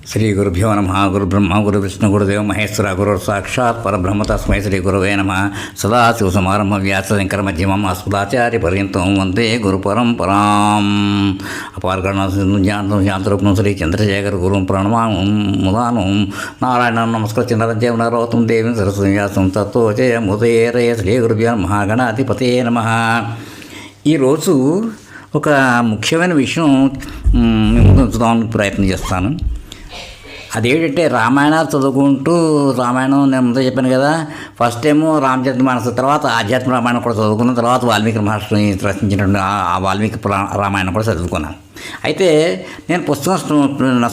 శ్రీ గురుభ్యో నమ. గురు బ్రహ్మ గురు విష్ణు గురుదేవ మహేశ్వర గురు సాక్షాత్ పరబ్రహ్మ తస్మై శ్రీ గురవే నమ. సదాశివసమారంభ వ్యాసశంకర మధ్యమం అస్మదాచార్య పర్యంతం వందే గురు పరంపరాం. అపారగణ శాంతరూపం శ్రీ చంద్రశేఖర గురుం ప్రణమానం ముదానం నారాయణ నమస్కృత్య నరదేవ నరోతం దేవి సరస్వతి వ్యాసం తత్తో జయముదయేరయ శ్రీ గురుభ్యో మహాగణాధిపతే నమ. ఈరోజు ఒక ముఖ్యమైన విషయం ముందుంచుదామని ప్రయత్నం చేస్తాను. అదేంటంటే రామాయణాలు చదువుకుంటూ రామాయణం నేను ముందే చెప్పాను కదా, ఫస్ట్ ఏమో రామచరితమానస, తర్వాత ఆధ్యాత్మ రామాయణం కూడా చదువుకున్న తర్వాత వాల్మీకి మహర్షిని రచించినటువంటి ఆ వాల్మీకి రామాయణం కూడా చదువుకున్నాను. అయితే నేను పుస్తకం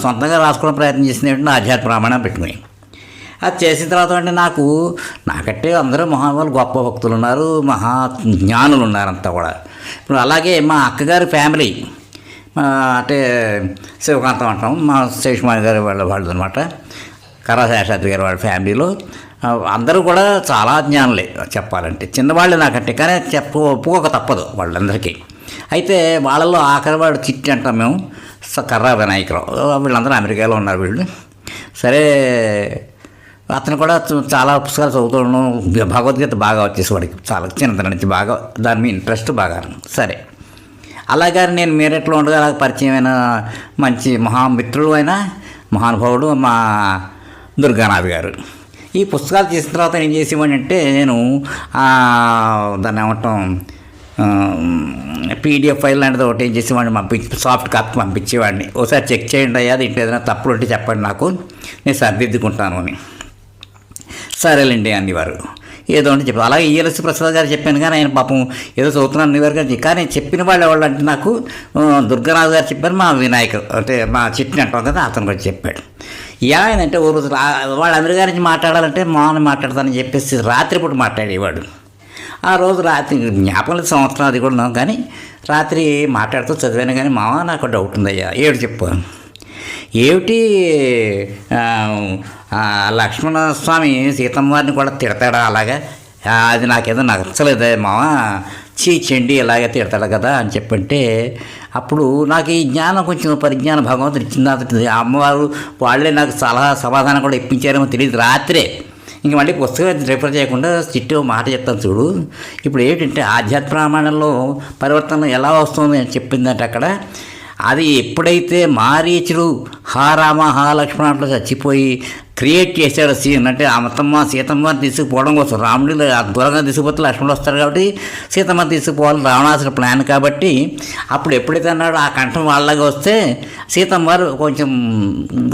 సొంతంగా రాసుకోవడం ప్రయత్నం చేసింది ఏంటంటే ఆధ్యాత్మ రామాయణం పెట్టుకుని అది చేసిన తర్వాత అంటే నాకంటే అందరూ మహానుభావులు గొప్ప భక్తులు ఉన్నారు, మహా జ్ఞానులు ఉన్నారంతా కూడా. ఇప్పుడు అలాగే మా అక్కగారి ఫ్యామిలీ అంటే శివకాంతం అంటాం, మా శేషమాని గారి వాళ్ళు అనమాట, కరాశాస్త్రి గారి వాళ్ళ ఫ్యామిలీలో అందరూ కూడా చాలా జ్ఞానులే చెప్పాలంటే, చిన్నవాళ్ళే నాకంటే, కానీ ఒప్పుకోక తప్పదు వాళ్ళందరికీ. అయితే వాళ్ళల్లో ఆఖరి వాడు చిట్టి అంటాం మేము, కర్రా వినాయకరావు. వీళ్ళందరూ అమెరికాలో ఉన్నారు వీళ్ళు. సరే, అతను కూడా చాలా పుస్తకాలు చదువుతాడు, భగవద్గీత బాగా వచ్చేసి వాడికి చాలా చిన్నతనం నుంచి బాగా దాని మీద ఇంట్రెస్ట్ బాగా. సరే, అలాగే నేను మీరెట్లో ఉండగా అలాగ పరిచయమైన మంచి మహామిత్రుడు అయిన మహానుభావుడు మా దుర్గానాథ్ గారు. ఈ పుస్తకాలు చేసిన తర్వాత ఏం చేసేవాడిని అంటే, నేను దాన్ని ఏమంటాం పీడిఎఫ్ ఫైల్ లాంటిది ఒకటి ఏం చేసేవాడిని, సాఫ్ట్ కాపీ పంపించేవాడిని. ఒకసారి చెక్ చేయండి అయ్యా, దీంట్లో ఏదైనా తప్పులు ఉంటే చెప్పండి నాకు, నేను సరిదిద్దుకుంటాను అని. సరేలేండి అనేవారు, ఏదో అంటే చెప్పారు. అలాగే ఈఎల్ఎస్ ప్రసాద్ గారు చెప్పాను, కానీ ఆయన పాపం ఏదో చదువుతున్నాను అనేవారు. కానీ చెప్పిన వాళ్ళు ఎవరు అంటే నాకు దుర్గానాథ్ గారు చెప్పారు, మా వినాయకుడు అంటే మా చిట్ని అంటాం కదా, అతను కూడా చెప్పాడు. ఆయన అంటే ఓ రోజు వాళ్ళు అమెరికా నుంచి మాట్లాడాలంటే మామూలు మాట్లాడతానని చెప్పేసి రాత్రిపూట మాట్లాడేవాడు. ఆ రోజు రాత్రి జ్ఞాపకం సంవత్సరం అది కూడా, కానీ రాత్రి మాట్లాడుతూ చదివాను. కానీ మామ నాకు డౌట్ ఉందయ్యా. ఏడు చెప్పు. ఏమిటి, లక్ష్మణస్వామి సీతమ్మ వారిని కూడా తిడతాడా అలాగా? అది నాకేదో నచ్చలేదే మామ, చండి ఇలాగే తిడతాడు కదా అని చెప్పంటే, అప్పుడు నాకు ఈ జ్ఞానం కొంచెం పరిజ్ఞానం భగవంతుడు ఇచ్చింది. అమ్మవారు వాళ్ళే నాకు సలహా సమాధానం కూడా ఇప్పించారేమో తెలియదు. రాత్రే ఇంక మళ్ళీ పుస్తకం రిఫర్ చేయకుండా చిట్టి మాట చెప్తాను చూడు. ఇప్పుడు ఏంటంటే ఆధ్యాత్మ రామాయణంలో పరివర్తన ఎలా వస్తుంది అని చెప్పిందంటే అక్కడ, అది ఎప్పుడైతే మారీచుడు హా రామ హా లక్ష్మణ అట్లా చచ్చిపోయి క్రియేట్ చేశాడు సీన్, అంటే అమ్మతమ్మ సీతమ్మని తీసుకుపోవడం కోసం రాముడి దూరంగా తీసుకుపోతే లక్ష్మణుడు వస్తారు కాబట్టి సీతమ్మని తీసుకుపోవాలి రావణాసుడు ప్లాన్. కాబట్టి అప్పుడు ఎప్పుడైతే అన్నాడు ఆ కంఠం వాళ్ళగా వస్తే సీతమ్మ వారు కొంచెం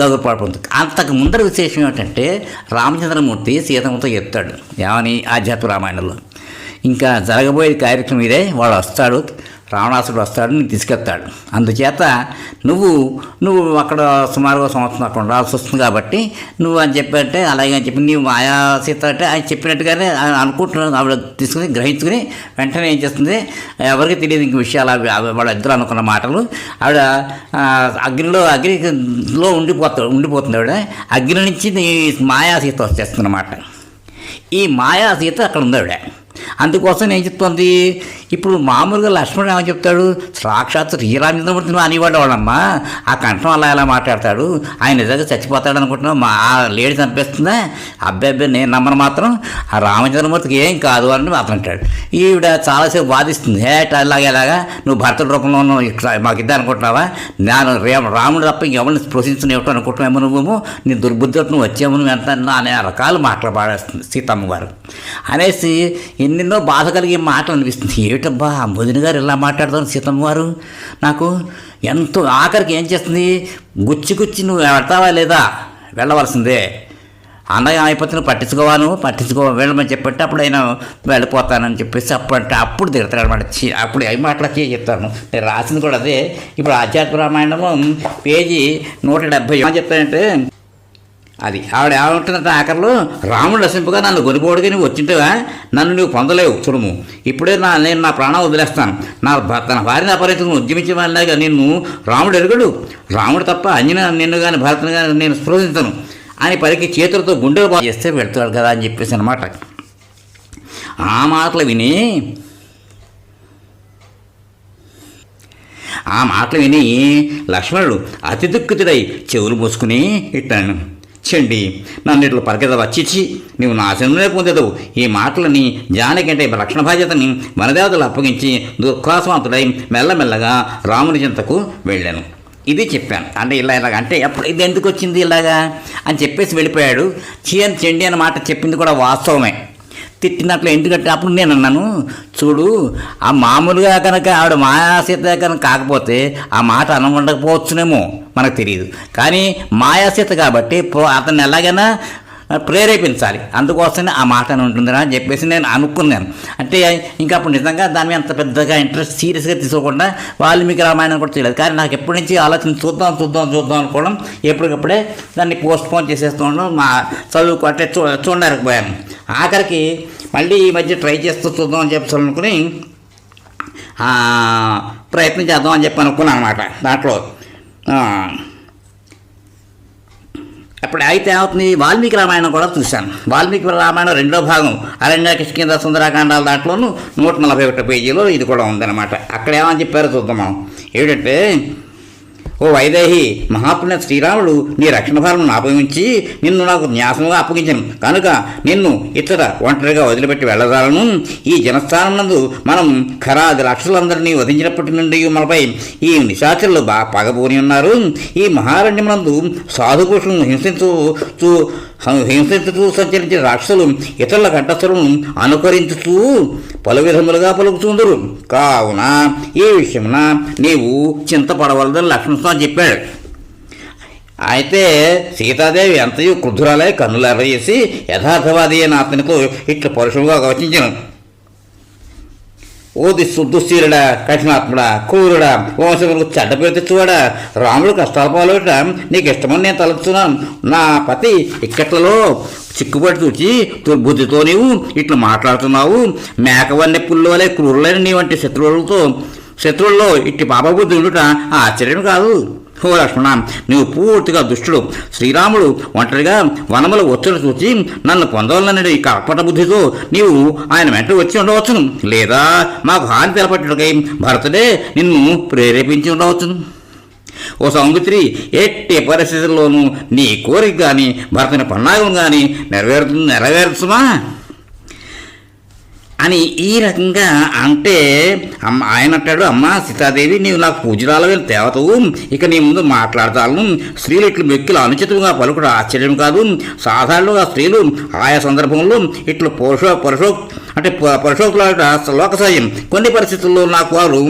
గగురుపడిపోతుంది. అంతకు ముందర విశేషం ఏంటంటే, రామచంద్రమూర్తి సీతమ్మతో చెప్తాడు ఏమని ఆధ్యాత్మ రామాయణంలో, ఇంకా జరగబోయే కార్యక్రమం ఇదే, వాడు వస్తాడు, రావణాసుడు వస్తాడు, నేను తీసుకెళ్తాడు. అందుచేత నువ్వు అక్కడ సుమారుగా సంవత్సరం అక్కడ ఉండాల్సి వస్తుంది కాబట్టి నువ్వు అని చెప్పంటే, అలాగే అని చెప్పి నీవు మాయా సీత అంటే ఆయన చెప్పినట్టుగానే అనుకుంటున్నాను. ఆవిడ తీసుకుని గ్రహించుకుని వెంటనే ఏం చేస్తుంది, ఎవరికి తెలియదు ఇంక విషయాలు, వాళ్ళిద్దరూ అనుకున్న మాటలు. ఆవిడ అగ్నిలో ఉండిపోతుంది ఆవిడ. అగ్ని నుంచి మాయా సీత వచ్చేస్తుంది అన్నమాట. ఈ మాయా సీత అక్కడ ఉంది ఆవిడ. అందుకోసం ఏం చెప్తుంది, ఇప్పుడు మామూలుగా లక్ష్మణుడు ఏమని చెప్తాడు, సాక్షాత్ శ్రీరామచంద్రమూర్తి నువ్వు అనేవాడు వాళ్ళమ్మా, ఆ కంఠం అలా ఎలా మాట్లాడతాడు, ఆయన నిజంగా చచ్చిపోతాడు అనుకుంటున్నావు, మా లేడీ చంపేస్తుందా, అబ్బాయి నేను నమ్మను మాత్రం, ఆ రామచంద్రమూర్తికి ఏం కాదు అని అతను అంటాడు. ఈవిడ చాలాసేపు వాదిస్తుంది, ఎలాగా నువ్వు భర్త రూపంలో మాకు ఇద్దా అనుకుంటున్నావా, నేను రాముడు తప్ప ఇంకెవరిని స్పృశించుని ఇవ్వటం అనుకుంటున్నామో, నువ్వు నీ దుర్బుద్ధితో నువ్వు వచ్చాము, నువ్వు ఎంత అనే రకాలు మాట్లాడేస్తుంది సీతమ్మ గారు. అనేసి ఎన్నెన్నో బాధ కలిగే మాటలు అనిపిస్తుంది. ఏమిటబ్బా అంబోదిని గారు ఇలా మాట్లాడతాను సీతమ్మ వారు, నాకు ఎంతో ఆఖరికి ఏం చేస్తుంది, గుచ్చి నువ్వు వెళ్తావా లేదా, వెళ్ళవలసిందే, అన్నయ్య అయిపోతే నువ్వు పట్టించుకో వెళ్ళమని చెప్పంటే అప్పుడు ఆయన వెళ్ళిపోతానని చెప్పేసి అప్పుడు తిడతాడు అనమాట. అప్పుడు అవి మాటలకి చెప్తాను, నేను రాసింది కూడా అదే. ఇప్పుడు ఆధ్యాత్మ రామాయణము పేజీ 170 ఏమని చెప్తానంటే, అది ఆవిడ ఏమంటుందంటే ఆఖరిలో, రాముడు నశింపుగా నన్ను కొనిపోవడికి నువ్వు వచ్చింటేవా, నన్ను నువ్వు పొందలేవు చురుము, ఇప్పుడే నేను నా ప్రాణం వదిలేస్తాను, తన భార్యను అపరిచితులను ఉద్యమించమన్నాగా నిన్ను రాముడు ఎరుగడు, రాముడు తప్ప నిన్ను కానీ భరతను కానీ నేను స్పృశించను అని పలికి చేతులతో గుండెలు బాగా చేస్తే వెళ్తాడు కదా అని చెప్పేసి అనమాట. ఆ మాటలు విని ఆ మాటలు విని లక్ష్మణుడు అతి దుఃఖితుడై చెవులు మూసుకుని ఇట్టాను, చెండి నన్ను ఇట్లా పరిగెత్తవా, చిచ్చి నువ్వు నాశనమే పొందేదవు. ఈ మాటలని జానకి అంటే రక్షణ బాధ్యతని వనదేవతలు అప్పగించి దుఃఖాసవంతుడై మెల్లమెల్లగా రాముని చింతకు వెళ్ళాను. ఇది చెప్పాను. అంటే ఇలాగ అంటే ఎప్పుడు ఇది ఎందుకు వచ్చింది ఇలాగా అని చెప్పేసి వెళ్ళిపోయాడు. చీయని చెండి అన్న మాట చెప్పింది కూడా వాస్తవమే. తిట్టినట్లు ఎందుకంటే అప్పుడు నేను అన్నాను, చూడు ఆ మామూలుగా కనుక ఆవిడ మాయాసీత కనుక కాకపోతే ఆ మాట అనకుండకపోవచ్చునేమో, మనకు తెలియదు. కానీ మాయాసీత కాబట్టి అతన్ని ఎలాగైనా ప్రేరేపించాలి, అందుకోసమే ఆ మాట అని ఉంటుందిరా అని చెప్పేసి నేను అనుకున్నాను. అంటే ఇంకా అప్పుడు నిజంగా దాని మీద అంత పెద్దగా ఇంట్రెస్ట్ సీరియస్గా తీసుకోకుండా వాల్మీకి రామాయణం కూడా తెలియదు. కానీ నాకు ఎప్పటి నుంచి ఆలోచన చూద్దాం అనుకోవడం, ఎప్పటికప్పుడే దాన్ని పోస్ట్ పోన్ చేసేస్తూ ఉండడం, మా చదువుకు అంటే చూడలేకపోయాను. ఆఖరికి మళ్ళీ ఈ మధ్య ట్రై చేస్తూ చూద్దాం అని చెప్పి అనుకుని ప్రయత్నం చేద్దాం అని చెప్పి అనుకున్నాను అనమాట. దాంట్లో అప్పుడు అయితే ఏమవుతుంది, వాల్మీకి రామాయణం కూడా చూశాను. వాల్మీకి రామాయణం 2వ భాగం అరణ్య కిష్కింధ సుందరాకాండాల దాంట్లోనూ 141 పేజీలో ఇది కూడా ఉందన్నమాట. అక్కడ ఏమని చెప్పారో చూద్దాం మనం. ఏమిటంటే, ఓ వైదేహి, మహాపుణ్య శ్రీరాముడు నీ రక్షణ భారం అప్పగించి నిన్ను నాకు న్యాసంగా అప్పగించను కనుక నిన్ను ఇతర ఒంటరిగా వదిలిపెట్టి వెళ్ళదాలను. ఈ జనస్థానం నందు మనం ఖరాది రాక్షసులందరినీ వధించినప్పటి నుండి మనపై ఈ నిశాచరులు బాగా పగబోని ఉన్నారు. ఈ మహారణ్యమునందు సాధుపురుషులను హింసించుతూ సంచరించిన రాక్షసులు ఇతరుల కంఠస్థులను అనుకరించుతూ పలు విధములుగా పలుకుతుందరు. కావున ఈ విషయమున నీవు చింతపడవలదని లక్ష్మణస్వామి చెప్పాడు. అయితే సీతాదేవి ఎంతయో క్రుద్ధురాలై కన్నులు ఎర్రచేసి యథార్థవాది అయిన అతనితో ఇట్లు పరుషంగా కవచించను. ఓ దుశ్శీలుడా, కఠినాత్ముడా, క్రూరుడా, వంశములకు చెడ్డ పేరు తెచ్చువాడా, రాముడు కష్టాల పాల్గొట నీకు ఇష్టమని నేను తలుచున్నాను. నా పతి ఇక్కట్లలో చిక్కుబడి చూచి దుర్బుద్ధితో నీవు ఇట్లా మాట్లాడుతున్నావు. మేకవన్నె పుల్లోలే క్రూరులైన నీ వంటి శత్రువుల్లో ఇట్టి పాపబుద్ధి ఉండుట ఆశ్చర్యం కాదు. ఓ లక్ష్మణ, నీవు పూర్తిగా దుష్టుడు. శ్రీరాముడు ఒంటరిగా వనముల ఒత్తిడి చూచి నన్ను పొందవాలనే ఈ కపట బుద్ధితో నీవు ఆయన వెంట వచ్చి ఉండవచ్చును, లేదా మాకు హాని తెలపట్టుకై భరతుడే నిన్ను ప్రేరేపించి ఉండవచ్చును. ఓ సౌమిత్రి, ఎట్టి పరిస్థితుల్లోనూ నీ కోరిక కానీ భరతుని పన్నాగం కానీ నెరవేరుతుమా అని ఈ రకంగా అంటే ఆయన అంటాడు, అమ్మ సీతాదేవి, నీవు నాకు పూజరాలమైన తేవతవు, ఇక నీ ముందు మాట్లాడతాను. స్త్రీలు ఇట్లు వ్యక్తులు అనుచితంగా పలుకుడు ఆశ్చర్యం కాదు. సాధారణంగా స్త్రీలు ఆయా సందర్భంలో ఇట్లు పరుషోక్తులాట లోక సహజం. కొన్ని పరిస్థితుల్లో నాకు వారు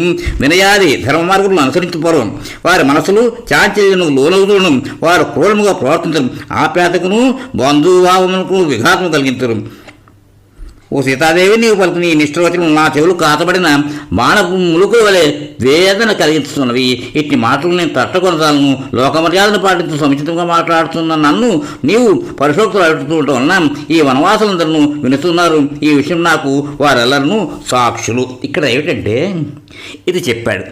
వినయాది ధర్మ మార్గములను అనుసరించపోరు. వారి మనసులు చాంచల్యములకు లోనవుతును. వారు క్రూరముగా ప్రవర్తించరు. ఆప్యాతకును బంధుభావములకు విఘాతము కలిగించరు. ఓ సీతాదేవి, నీవు పలుకుని నిష్ఠవచనం నా చెవులు కాతబడిన బాణపు ములుకుల వలె వేదన కలిగిస్తున్నవి. ఇట్టి మాటలు నేను తట్టకొనసాలను. లోకమర్యాదను పాటించు సముచితంగా మాట్లాడుతున్న నన్ను నీవు పరిశోక్తులు అడుగుతూ ఉండటం వలన ఈ వనవాసులందరూ వినుతున్నారు. ఈ విషయం నాకు వారెల్లరూ సాక్షులు. ఇక్కడ ఏమిటంటే ఇది చెప్పాడు.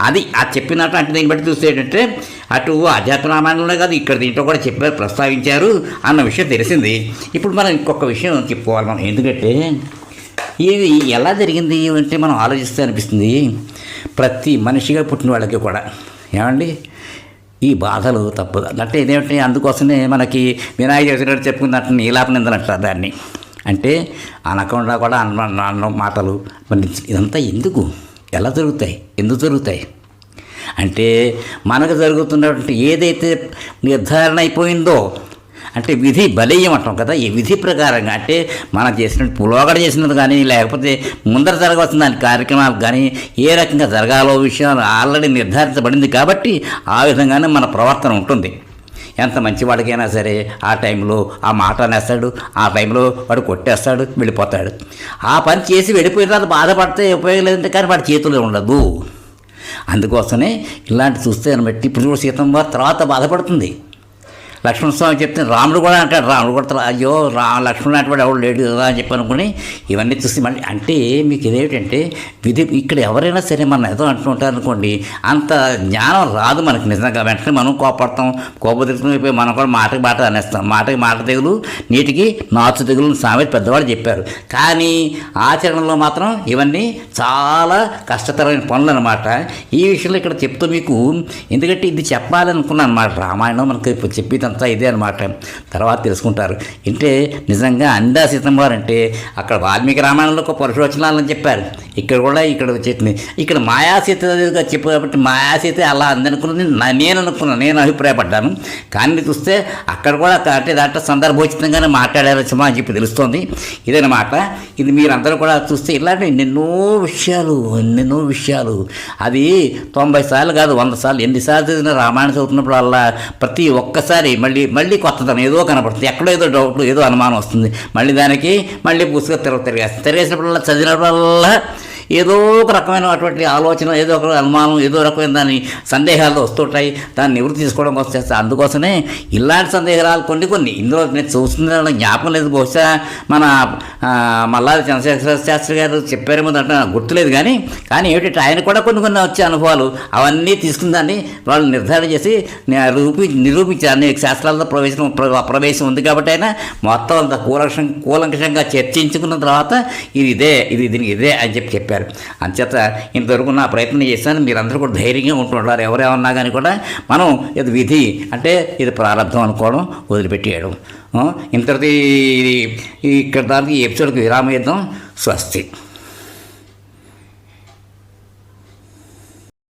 అది చెప్పినట్టు అంటే దీన్ని బట్టి చూస్తే ఏంటంటే అటు ఆధ్యాత్మ రామాయణంలో కాదు, ఇక్కడ దీంట్లో కూడా చెప్పారు, ప్రస్తావించారు అన్న విషయం తెలిసింది. ఇప్పుడు మనం ఇంకొక విషయం చెప్పుకోవాలి మనం. ఎందుకంటే ఇది ఎలా జరిగింది అంటే మనం ఆలోచిస్తే అనిపిస్తుంది, ప్రతి మనిషిగా పుట్టిన వాళ్ళకి కూడా ఏమండి ఈ బాధలు తప్పదు అంటే ఇదేమిటి. అందుకోసమే మనకి వినాయక చవితి చెప్పుకున్నట్టు నీలాపనిందనంటారు దాన్ని. అంటే అనకుండా కూడా అన్న మాటలు ఇదంతా ఎందుకు, ఎలా జరుగుతాయి, ఎందుకు జరుగుతాయి అంటే మనకు జరుగుతున్నటువంటి ఏదైతే నిర్ధారణ అయిపోయిందో అంటే విధి బలీయం అంటాం కదా, ఈ విధి ప్రకారంగా అంటే మనం చేసినట్టు పులోగడ చేసినది కానీ లేకపోతే ముందర జరగవలసిన దాని కార్యక్రమాలు కానీ ఏ రకంగా జరగాలో విషయాలు ఆల్రెడీ నిర్ధారించబడింది కాబట్టి ఆ విధంగానే మన ప్రవర్తన ఉంటుంది. ఎంత మంచివాడికైనా సరే ఆ టైంలో ఆ మాట అనేస్తాడు, ఆ టైంలో వాడు కొట్టేస్తాడు, వెళ్ళిపోతాడు. ఆ పని చేసి వెళ్ళిపోయిన తర్వాత బాధపడితే ఉపయోగం లేదంటే కానీ వాడి చేతుల్లో ఉండదు. అందుకోసమే ఇలాంటి చూస్తే బట్టి ఇప్పుడు సీతమ్మ తర్వాత బాధపడుతుంది. లక్ష్మణస్వామి చెప్తే రాముడు కూడా అంటాడు, రాముడు కూడా అయ్యో లక్ష్మణుడు అంటే ఎవడు లేడు కదా అని చెప్పి అనుకుని ఇవన్నీ చూసి మళ్ళీ అంటే మీకు ఇదేమిటంటే విధి ఇక్కడ ఎవరైనా సరే మనం ఏదో అంటుంటారు అనుకోండి, అంత జ్ఞానం రాదు మనకి నిజంగా. వెంటనే మనం కోపడతాం, కోపదిరిపోయి మనం కూడా మాటకి మాట అనేస్తాం. మాటకి మాట తెగులు, నీటికి నాచు తెగులు సామెత పెద్దవాళ్ళు చెప్పారు. కానీ ఆచరణలో మాత్రం ఇవన్నీ చాలా కష్టతరమైన పనులు అనమాట. ఈ విషయంలో ఇక్కడ చెప్తూ మీకు ఎందుకంటే ఇది చెప్పాలనుకున్నాను అనమాట. రామాయణం మనకి చెప్పేదంతా ఇదే అనమాట. తర్వాత తెలుసుకుంటారు అంటే నిజంగా అందా సీతమ్మ వారు అంటే అక్కడ వాల్మీకి రామాయణంలో ఒక పరుషవచనాలని చెప్పారు, ఇక్కడ కూడా ఇక్కడ వచ్చేసింది. ఇక్కడ మాయాసీత చెప్పు కాబట్టి మాయాసీత అలా అందనుకున్నది నేను అభిప్రాయపడ్డాను. కానీ చూస్తే అక్కడ కూడా అంటే దాంట్లో సందర్భోచితంగానే మాట్లాడారు సుమా అని చెప్పి తెలుస్తోంది. ఇదనమాట. ఇది మీరందరూ కూడా చూస్తే ఇలాంటి ఎన్నెన్నో విషయాలు అది 90 సార్లు కాదు 100 సార్లు ఎన్నిసార్లు చదివిన రామాయణం చదువుతున్నప్పుడు అలా ప్రతి ఒక్కసారి మళ్ళీ కొత్తదనం ఏదో కనపడుతుంది, ఎక్కడో ఏదో డౌట్ ఏదో అనుమానం వస్తుంది. మళ్ళీ దానికి మళ్ళీ పుస్తకం తిరిగేసినప్పుడల్లా చదివినప్పుడల్లా ఏదో ఒక రకమైన అటువంటి ఆలోచన, ఏదో ఒక అనుమానం, ఏదో రకమైన దాని సందేహాలు వస్తుంటాయి. దాన్ని నివృత్తి తీసుకోవడం కోసం చేస్తాను. అందుకోసమే ఇలాంటి సందేహాలు కొన్ని ఇందులో నేను చూస్తున్న జ్ఞాపకం లేదు. బహుశా మన మల్లాది చంద్రశేఖర శాస్త్రి గారు చెప్పారేమో అంటే నాకు గుర్తులేదు. కానీ ఏమిటంటే ఆయన కూడా కొన్ని వచ్చే అనుభవాలు అవన్నీ తీసుకున్న దాన్ని వాళ్ళు నిర్ధారణ చేసి నిరూపించారు. అనేక శాస్త్రాలతో ప్రవేశం ఉంది కాబట్టి ఆయన మొత్తం అంత కూలంకషంగా చర్చించుకున్న తర్వాత దీనికి ఇదే అని చెప్పారు. అంచేత ఇంతవరకు నా ప్రయత్నం చేశాను. మీరందరూ కూడా ధైర్యంగా ఉంటుంటారు. ఎవరేమన్నా కానీ కూడా మనం ఇది విధి అంటే ఇది ప్రారంభం అనుకోవడం, వదిలిపెట్టేయడం. ఇంతటి ఇక్కడ దానికి ఈ ఎపిసోడ్కి విరామం ఇద్దాం. స్వస్తి.